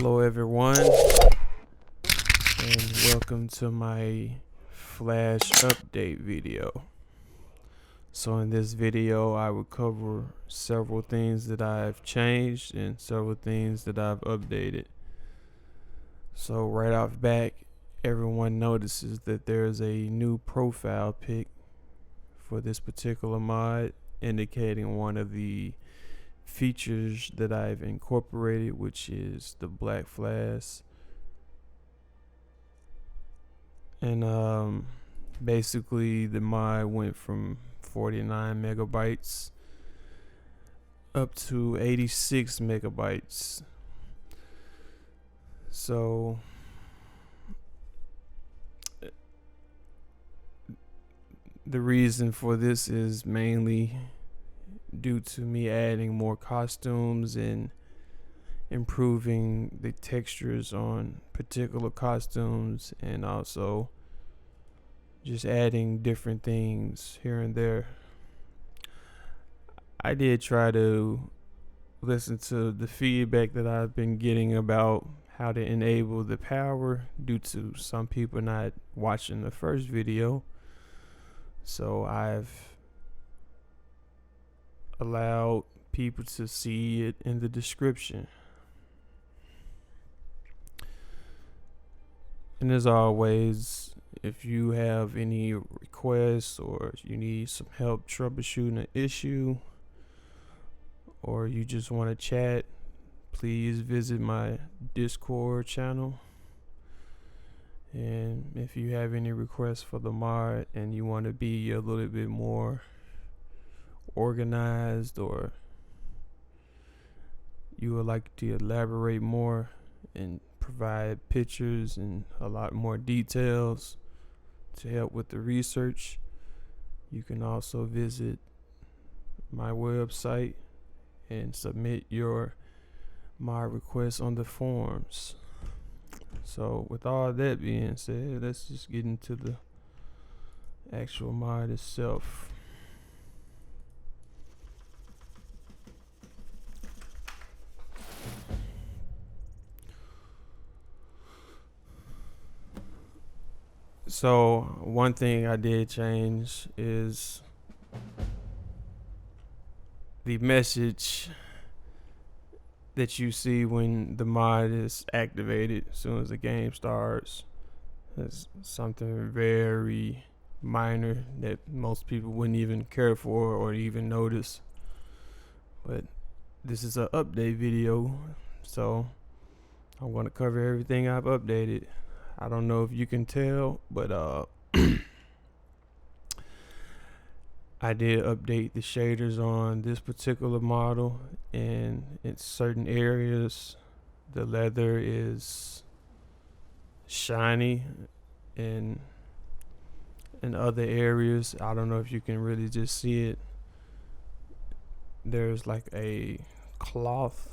Hello everyone, and welcome to my Flash update video. So in this video I will cover several things that I've changed and several things that I've updated. So right off back, everyone notices that there's a new profile pic for this particular mod, indicating one of the features that I've incorporated, which is the black flash. And basically the mod went from 49 megabytes up to 86 megabytes. So the reason for this is mainly due to me adding more costumes and improving the textures on particular costumes, and also just adding different things here and there. I did try to listen to the feedback that I've been getting about how to enable the power due to some people not watching the first video. So I've allowed people to see it in the description. And as always, if you have any requests or you need some help troubleshooting an issue, or you just want to chat, please visit my Discord channel. And if you have any requests for the mod and you want to be a little bit more organized, or you would like to elaborate more and provide pictures and a lot more details to help with the research, you can also visit my website and submit your mod requests on the forums. So with all that being said, let's just get into the actual mod itself. So one thing I did change is the message that you see when the mod is activated as soon as the game starts. It's something very minor that most people wouldn't even care for or even notice. But this is an update video, so I'm going to cover everything I've updated. I don't know if you can tell, but I did update the shaders on this particular model, and in certain areas the leather is shiny, and in other areas, I don't know if you can really just see it, there's like a cloth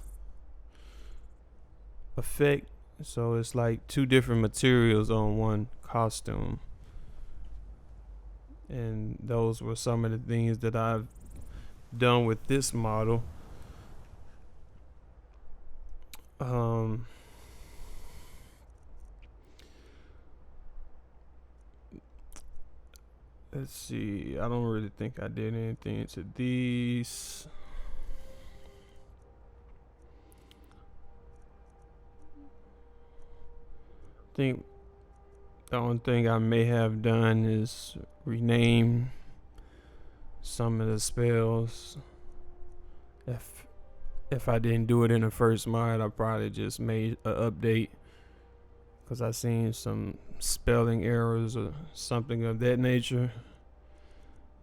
effect. So it's like two different materials on one costume. And those were some of the things that I've done with this model. Let's see, I don't really think I did anything to these. I think the only thing I may have done is rename some of the spells. If I didn't do it in the first mod, I probably just made an update because I seen some spelling errors or something of that nature.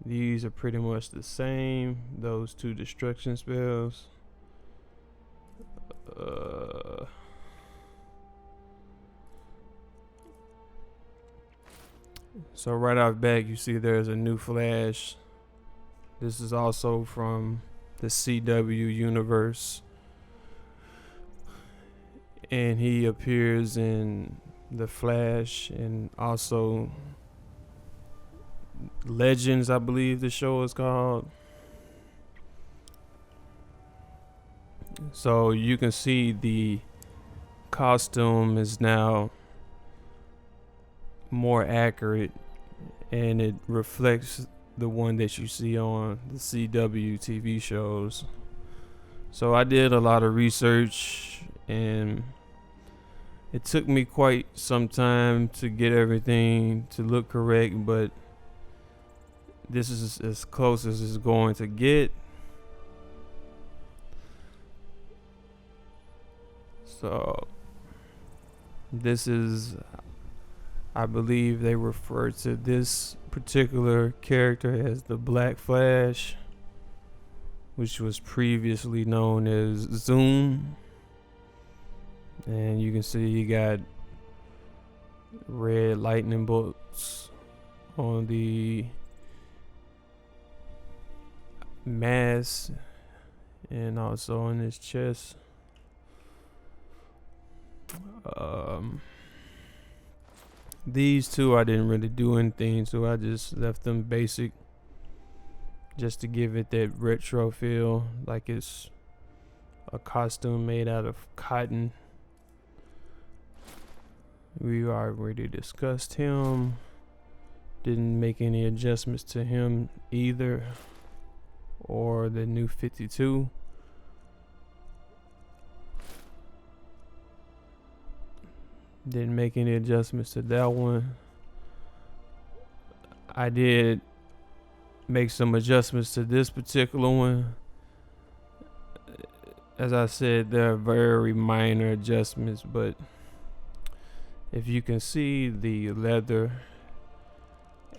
These are pretty much the same, those two destruction spells. So right off back, you see there's a new flash. This is also from the CW universe, and he appears in the Flash and also Legends, I believe the show is called. So you can see the costume is now more accurate, and it reflects the one that you see on the CW TV shows. So I did a lot of research, and it took me quite some time to get everything to look correct, but this is as close as it's going to get. So this is, I believe they refer to this particular character as the Black Flash, which was previously known as Zoom. And you can see you got red lightning bolts on the mask and also on his chest. These two I didn't really do anything, so I just left them basic just to give it that retro feel, like it's a costume made out of cotton. We already discussed him. Didn't make any adjustments to him either, or the new 52. Didn't make any adjustments to that one. I did make some adjustments to this particular one. As I said, they're very minor adjustments, but if you can see, the leather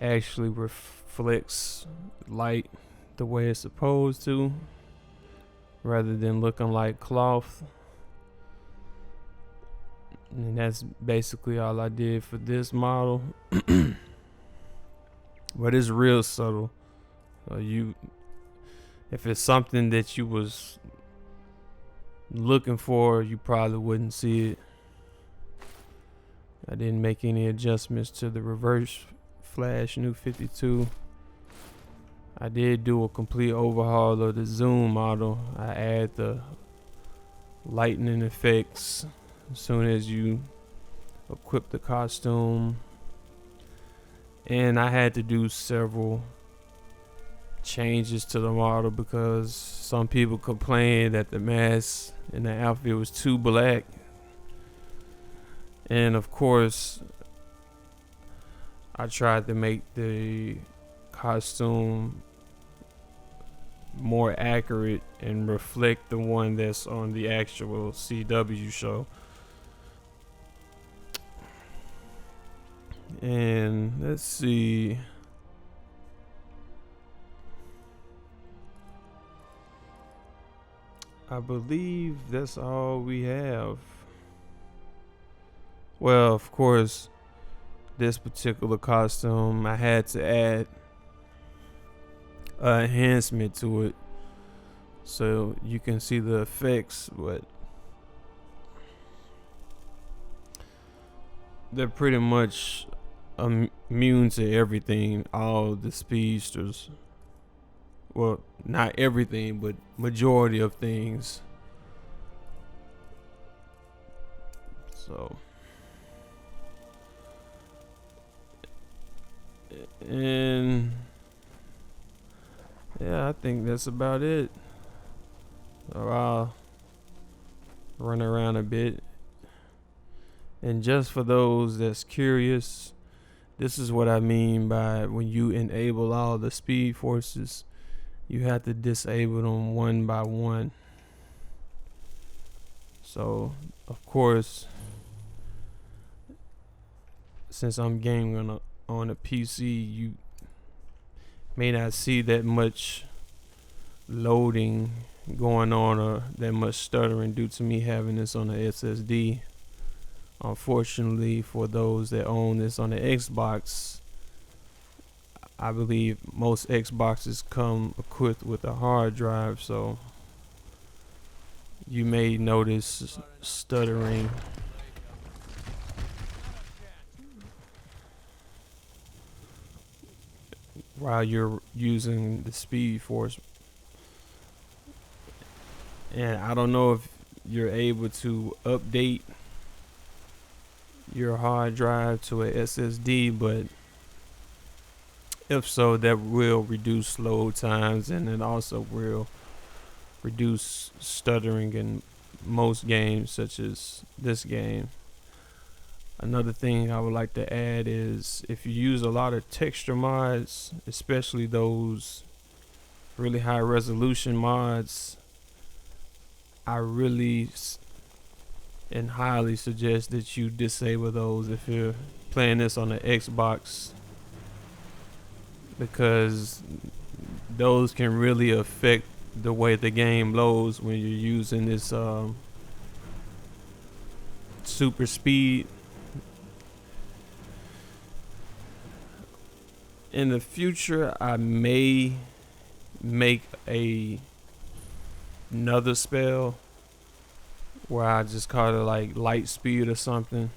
actually reflects light the way it's supposed to, rather than looking like cloth. And that's basically all I did for this model. But it's real subtle. If it's something that you was looking for, you probably wouldn't see it. I didn't make any adjustments to the Reverse Flash New 52. I did do a complete overhaul of the Zoom model. I add the lightning effects as soon as you equip the costume, and I had to do several changes to the model because some people complained that the mask and the outfit was too black. And of course, I tried to make the costume more accurate and reflect the one that's on the actual CW show. And let's see. I believe that's all we have. Well, of course, this particular costume, I had to add an enhancement to it so you can see the effects, but they're pretty much immune to everything, all the speedsters. Well, not everything, but majority of things. So, and yeah, I think that's about it. So I'll run around a bit. And just for those that's curious, this is what I mean by when you enable all the speed forces, you have to disable them one by one. So, of course, since I'm gaming on a PC, you may not see that much loading going on or that much stuttering due to me having this on the SSD. Unfortunately, for those that own this on the Xbox, I believe most Xboxes come equipped with a hard drive, so you may notice stuttering. While you're using the Speed Force. And I don't know if you're able to update your hard drive to a SSD, but if so, that will reduce load times, and it also will reduce stuttering in most games, such as this game. Another thing I would like to add is if you use a lot of texture mods, especially those really high resolution mods, I really and highly suggest that you disable those if you're playing this on the Xbox, because those can really affect the way the game loads when you're using this super speed. In the future, I may make another spell where I just call it like light speed or something.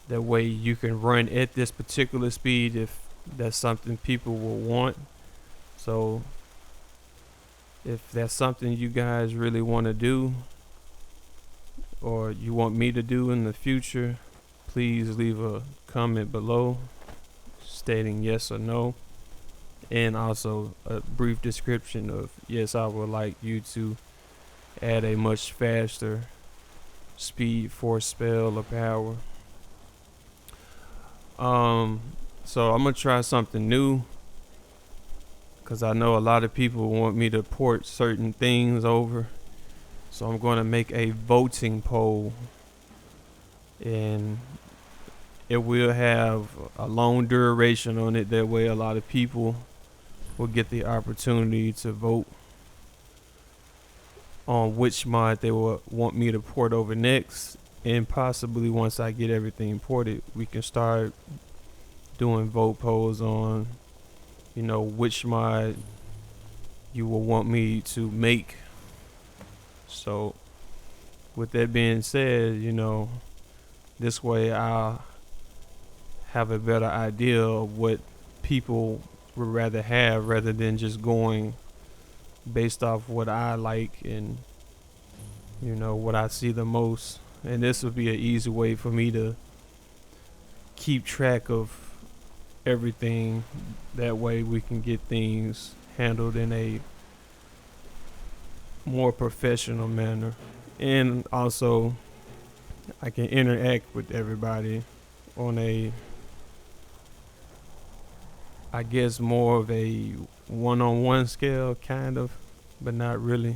That way you can run at this particular speed if that's something people will want. So if that's something you guys really want to do, or you want me to do in the future, please leave a comment below stating yes or no, and also a brief description of yes, I would like you to add a much faster speed for spell or power. So I'm gonna try something new, because I know a lot of people want me to port certain things over. So I'm going to make a voting poll, and it will have a long duration on it. That way a lot of people will get the opportunity to vote on which mod they will want me to port over next. And possibly once I get everything ported, we can start doing vote polls on, which mod you will want me to make. So with that being said, this way I'll have a better idea of what people would rather have, rather than just going based off what I like and what I see the most. And this would be an easy way for me to keep track of everything. That way we can get things handled in a more professional manner, and also I can interact with everybody on a, I guess, more of a one-on-one scale, kind of, but not really.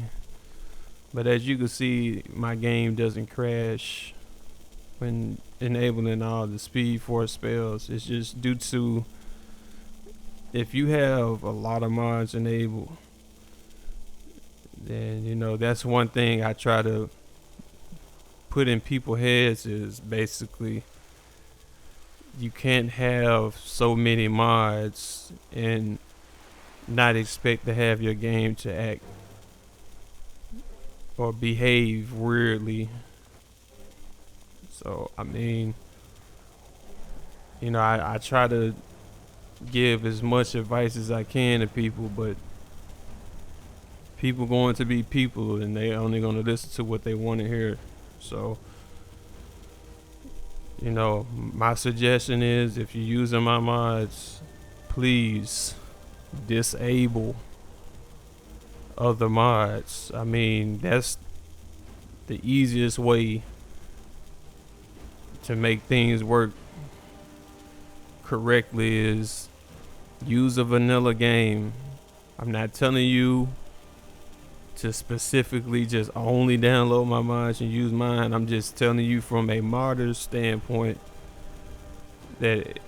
But as you can see, my game doesn't crash when enabling all the speed force spells. It's just due to, if you have a lot of mods enabled, then that's one thing I try to put in people's heads, is basically you can't have so many mods and not expect to have your game to act or behave weirdly. So I try to give as much advice as I can to people, but people going to be people, and they only going to listen to what they want to hear. So my suggestion is, if you're using my mods, please disable other mods. That's the easiest way to make things work correctly, is use a vanilla game. I'm not telling you to specifically just only download my mods and use mine. I'm just telling you from a modder's standpoint that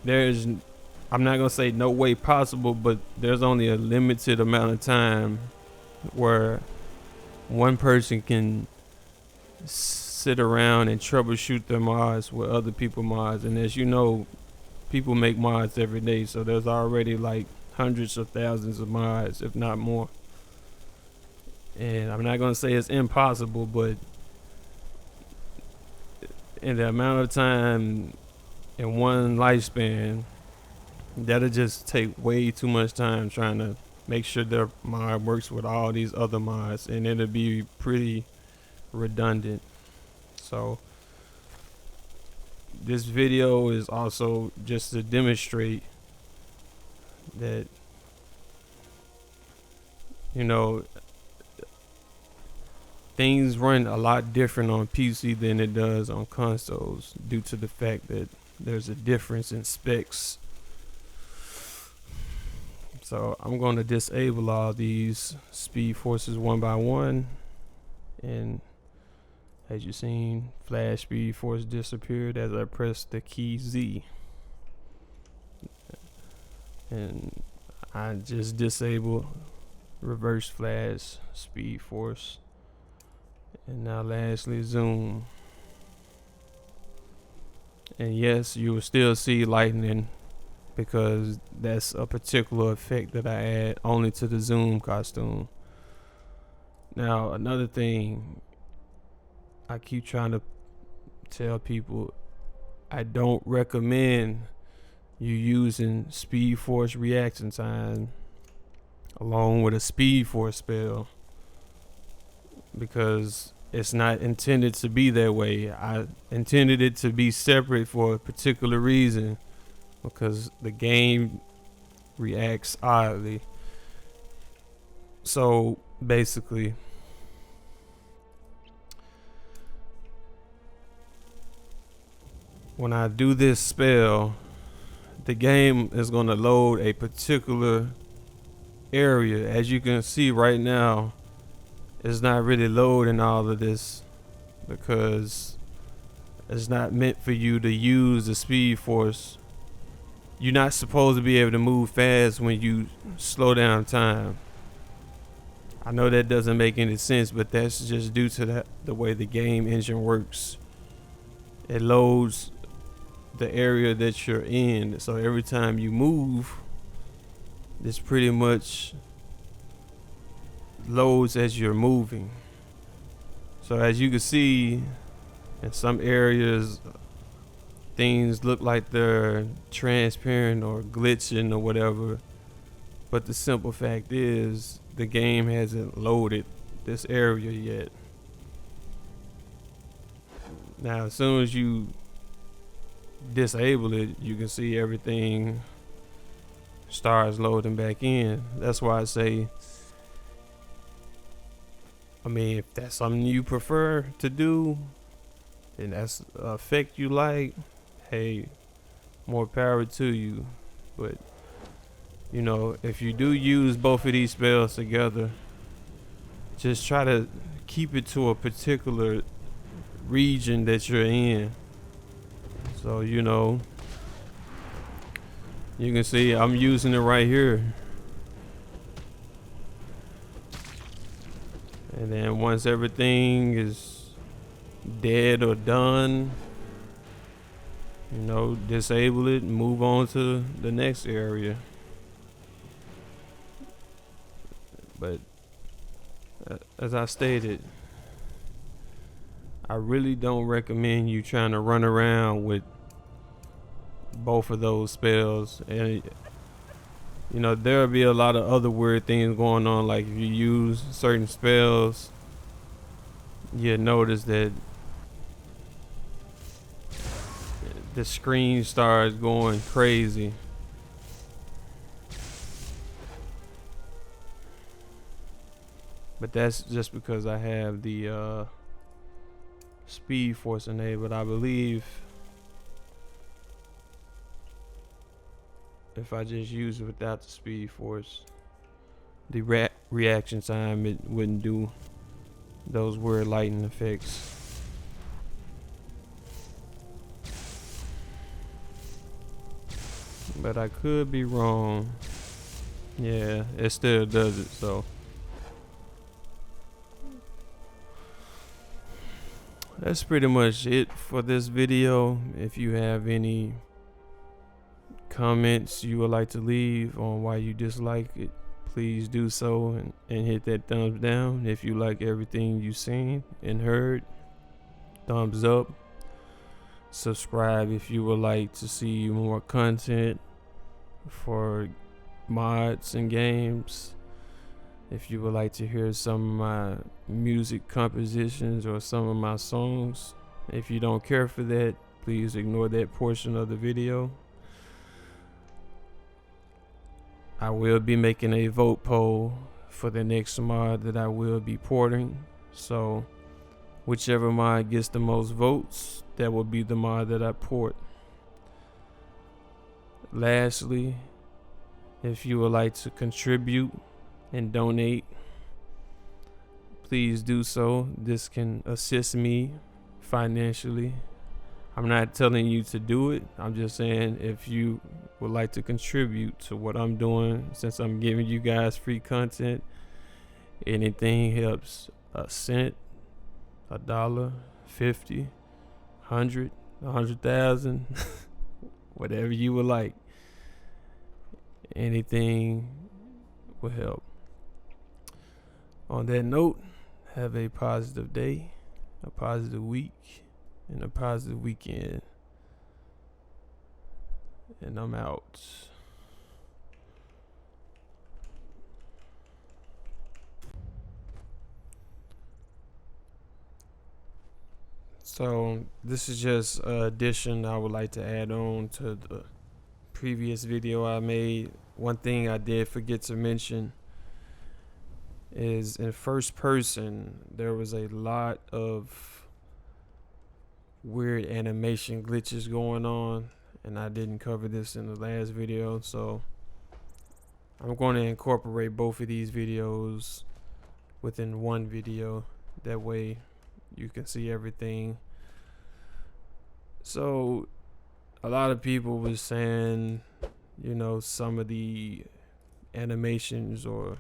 I'm not gonna say no way possible, but there's only a limited amount of time where one person can sit around and troubleshoot their mods with other people's mods. And as you know, people make mods every day, so there's already like hundreds of thousands of mods, if not more. And I'm not gonna say it's impossible, but in the amount of time in one lifespan, that'll just take way too much time trying to make sure their mod works with all these other mods, and it'll be pretty redundant. So this video is also just to demonstrate that, you know, things run a lot different on PC than it does on consoles due to the fact that there's a difference in specs. So I'm going to disable all these speed forces one by one, and as you seen, flash speed force disappeared as I pressed the key Z, and I just disabled reverse flash speed force. And now lastly, zoom. And yes, you will still see lightning because that's a particular effect that I add only to the zoom costume. Now, another thing I keep trying to tell people, I don't recommend you using speed force reaction time along with a speed force spell, because it's not intended to be that way. I intended it to be separate for a particular reason, because the game reacts oddly. So basically, when I do this spell, the game is going to load a particular area. As you can see right now, it's not really loading all of this because it's not meant for you to use the speed force. You're not supposed to be able to move fast when you slow down time. I know that doesn't make any sense, but that's just due to the way the game engine works. It loads the area that you're in, so every time you move, this pretty much loads as you're moving. So as you can see, in some areas things look like they're transparent or glitching or whatever, but the simple fact is the game hasn't loaded this area yet. Now as soon as you disable it, you can see everything starts loading back in. That's why I say, I mean, if that's something you prefer to do and that's an effect you like, hey, more power to you. But you know, if you do use both of these spells together, just try to keep it to a particular region that you're in. So, you know, you can see I'm using it right here. And then once everything is dead or done, you know, disable it and move on to the next area. But as I stated, I really don't recommend you trying to run around with both of those spells. And you know, there'll be a lot of other weird things going on. Like if you use certain spells, you'll notice that the screen starts going crazy. But that's just because I have the speed force enabled. I believe if I just use it without the speed force, the reaction time, it wouldn't do those weird lighting effects. But I could be wrong. Yeah, it still does it. So that's pretty much it for this video. If you have any comments you would like to leave on why you dislike it, please do so, and hit that thumbs down. If you like everything you've seen and heard, thumbs up. Subscribe if you would like to see more content for mods and games. If you would like to hear some of my music compositions or some of my songs, if you don't care for that, please ignore that portion of the video. I will be making a vote poll for the next mod that I will be porting. So whichever mod gets the most votes, that will be the mod that I port. Lastly, if you would like to contribute and donate, please do so. This can assist me financially. I'm not telling you to do it. I'm just saying if you would like to contribute to what I'm doing, since I'm giving you guys free content, anything helps. A cent, $1, 50, 100, 100,000, whatever you would like. Anything will help. On that note, have a positive day, a positive week, and a positive weekend. And I'm out. So this is just an addition I would like to add on to the previous video I made. One thing I did forget to mention is in first person there was a lot of weird animation glitches going on, and I didn't cover this in the last video, so I'm going to incorporate both of these videos within one video. That way you can see everything. So a lot of people was saying, you know, some of the animations, or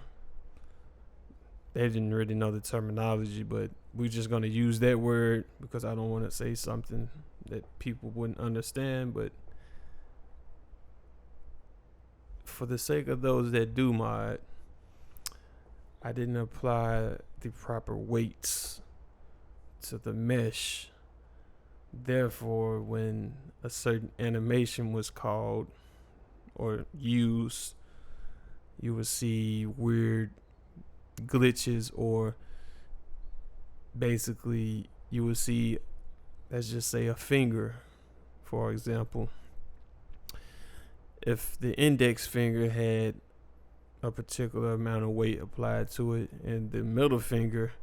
they didn't really know the terminology, but we're just going to use that word because I don't want to say something that people wouldn't understand. But for the sake of those that do mod, I didn't apply the proper weights to the mesh. Therefore, when a certain animation was called or used, you would see weird glitches, or basically you would see, let's just say, a finger, for example. If the index finger had a particular amount of weight applied to it, and the middle finger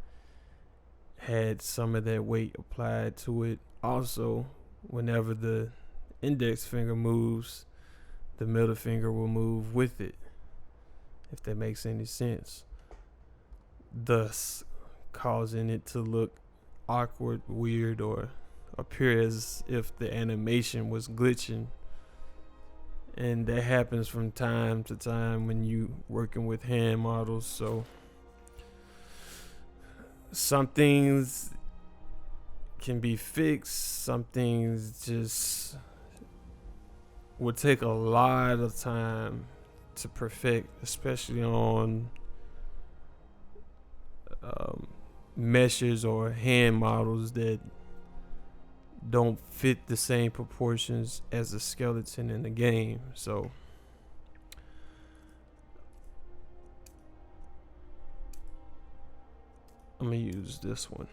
had some of that weight applied to it also, whenever the index finger moves, the middle finger will move with it, if that makes any sense, thus causing it to look awkward, weird, or appear as if the animation was glitching. And that happens from time to time when you working with hand models. So some things can be fixed, some things just will take a lot of time to perfect, especially on meshes or hand models that don't fit the same proportions as the skeleton in the game. So I'm gonna use this one.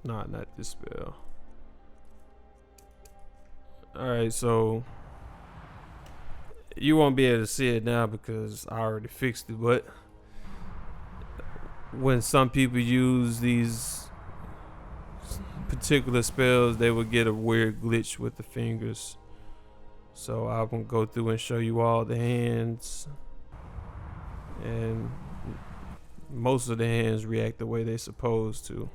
Not this spell. Alright, so you won't be able to see it now because I already fixed it, but when some people use these particular spells, they would get a weird glitch with the fingers. So I'm gonna go through and show you all the hands, and most of the hands react the way they're supposed to.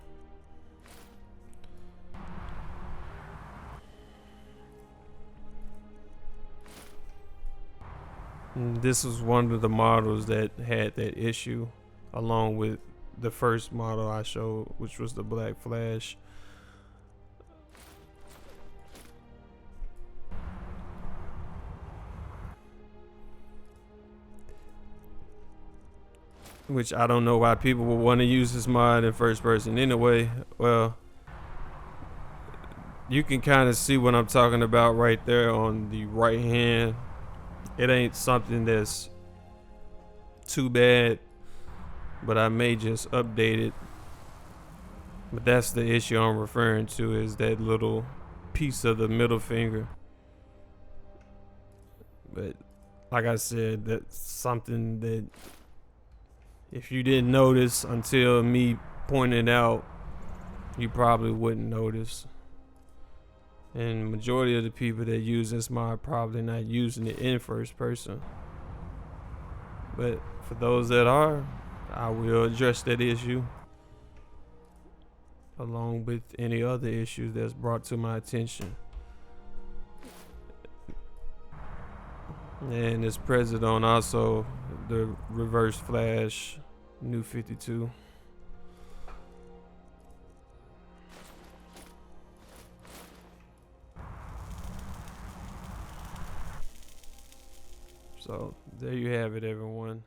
And this was one of the models that had that issue, along with the first model I showed, which was the Black Flash. Which I don't know why people would want to use this mod in first person anyway. Well, you can kind of see what I'm talking about right there on the right hand. It ain't something that's too bad, but I may just update it But that's the issue I'm referring to, is that little piece of the middle finger. But like I said, that's something that if you didn't notice until me pointed out, you probably wouldn't notice. And majority of the people that use this mod probably not using it in first person. But for those that are, I will address that issue along with any other issues that's brought to my attention. And it's present on also the reverse flash new 52. So there you have it, everyone.